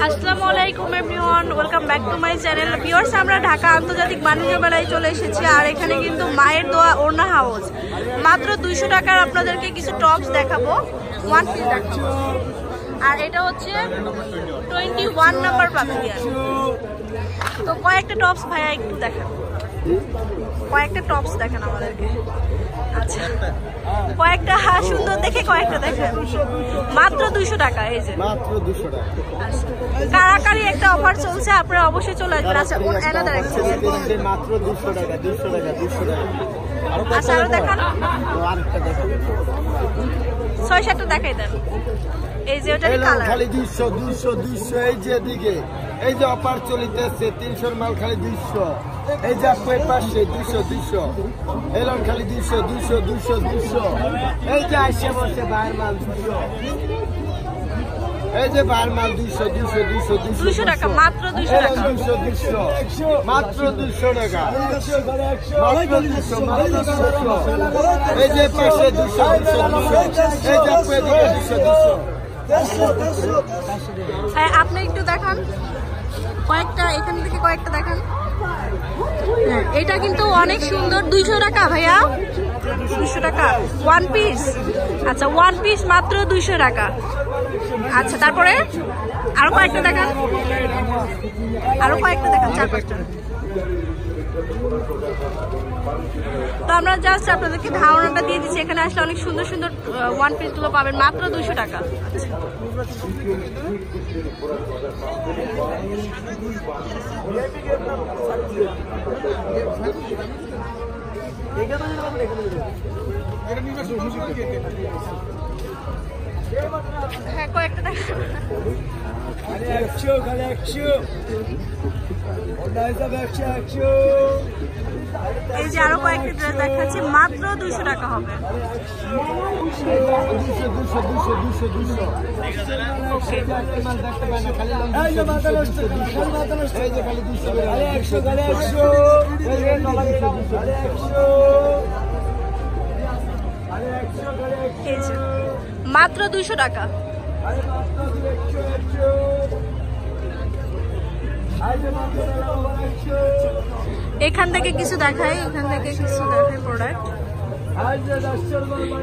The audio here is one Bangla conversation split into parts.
আসসালামু আলাইকুম everyone, welcome back to my channel. Viewers, আমরা ঢাকা আন্তর্জাতিক বাণিজ্য মেলায় চলে এসেছি। আর এখানে কিন্তু মায়ের দোয়া ওড়না হাউস মাত্র 200 টাকার আপনাদেরকে কিছু টপস দেখাবো, ওয়ান পিস দেখাবো। আর এটা হচ্ছে 21 নাম্বার পাভিলিয়ন। তো কয়েকটা টপস ভাইয়া একটু দেখান, কয়েকটা টপস দেখেন আমাদেরকে। আচ্ছা, কয়েকটা সুন্দর দেখে কয়েকটা দেখেন, মাত্র 200 টাকা। এই যে মাত্র 200 টাকা। কারাকারি একটা অফার চলছে, আপনারা অবশ্যই চলে আসবেন। আচ্ছা, অ্যানাদার একটা মাত্র 200 টাকা, 200 টাকা, 200 টাকা। আচ্ছা, আরো দেখান, আরেকটা দেখান, 6-7টা দেখাই দেন। এই যে ওটা কালার, খালি 200 200 200। এই যে দিকে এই যে অফার চলিতেছে, 300 মাল খালি 200। এই যে আপনার পাশে 200 200, এলন খালি 200 200 200 200। এই যে আসে বসে বাইরের মাল 200। এই যে বাইরের মাল 200 200 200 200 টাকা, মাত্র 200 টাকা, 200 200, মাত্র 200 টাকা, মাত্র 200 মাত্র 200। এই যে পাশে 200 200 200। এই যে আপনার দিকে 200 200। হ্যাঁ, আপনি একটু দেখান কয়েকটা, এখান থেকে কয়েকটা দেখান। হ্যাঁ, এটা কিন্তু অনেক সুন্দর। 200 টাকা ভাইয়া, 200 টাকা ওয়ান পিস। আচ্ছা, ওয়ান পিস মাত্র 200 টাকা। আচ্ছা, তারপরে আরো কয়েকটা দেখান, আরো কয়েকটা দেখান, 4-5টা। তো আমরা জাস্ট আপনাদেরকে ধারণাটা দিয়ে দিচ্ছি, এখানে আসলে অনেক সুন্দর সুন্দর ওয়ান পিস গুলো পাবেন মাত্র 200 টাকা। হ্যাঁ, কয়েকটা দেখান। এই যে আরো কয়েকটা ড্রেস দেখাচ্ছি, মাত্র 200 টাকা হবে। মাত্র 200 টাকা। এখান থেকে কিছু দেখাই, এখান থেকে কিছু দেখাই প্রোডাক্ট।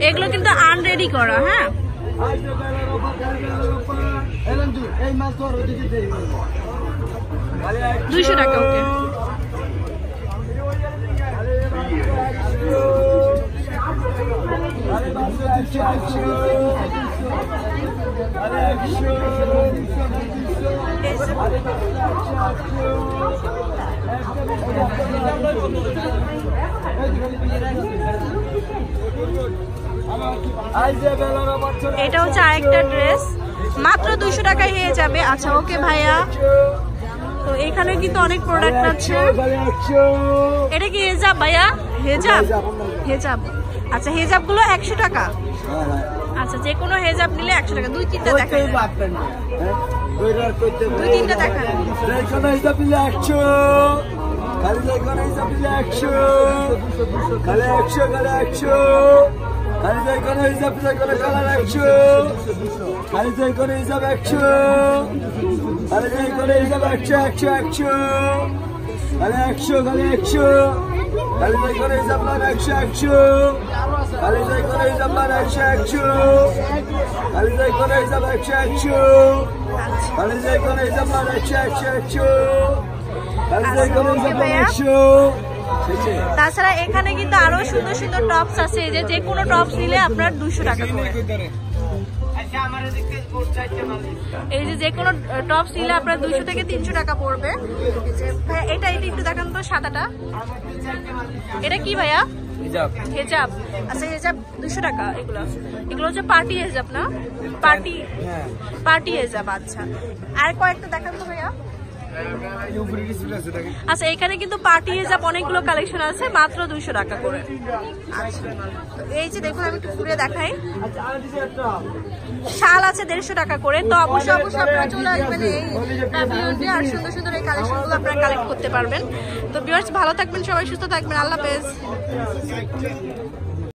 এগুলো কিন্তু আনরেডি করা। হ্যাঁ, 200 টাকা। ওকে, এটা হচ্ছে আরেকটা ড্রেস, মাত্র 200 টাকায় হয়ে যাবে। আচ্ছা, ওকে ভাইয়া। তো এখানে কিন্তু অনেক প্রোডাক্ট আছে। এটা কি হেজাব ভাইয়া? হেজাব, হেজাব। আচ্ছা, হেজাব গুলো 100 টাকা। আচ্ছা, যে কোনো হেজাব নিলে 100 টাকা। 2-3টা দেখাই, 2-3টা দেখান। তাছাড়া এখানে কিন্তু আরো সুন্দর সুন্দর টপস আছে, যে কোনো টপস নিলে আপনার 200 টাকা করে। এই যে কোনো টপস নিলে আপনার 200 থেকে 300 টাকা পড়বে। এটা একটু দেখান তো, সাদাটা। এটা কি ভাইয়া? হেজাব। আচ্ছা, হেজাব 200 টাকা। এগুলো হচ্ছে পার্টি হেজাব না? পার্টি হেজাব। আচ্ছা, আর কয়েকটা দেখান তো ভাইয়া। আচ্ছা, এখানে কিন্তু পার্টি হিসাব অনেকগুলো কালেকশন আছে, মাত্র 200 টাকা করে। আচ্ছা, এই যে দেখুন, আমি একটু ঘুরে দেখাই। শাল আছে 150 টাকা করে। তো অবশ্যই আপনারা চলে আসবেন এই প্যাভিলিয়নে, আর সুন্দর সুন্দর এই কালেকশনগুলো আপনারা কালেক্ট করতে পারবেন। তো ভিউয়ার্স, ভালো থাকবেন, সবাই সুস্থ থাকবেন। আল্লাহ হাফেজ।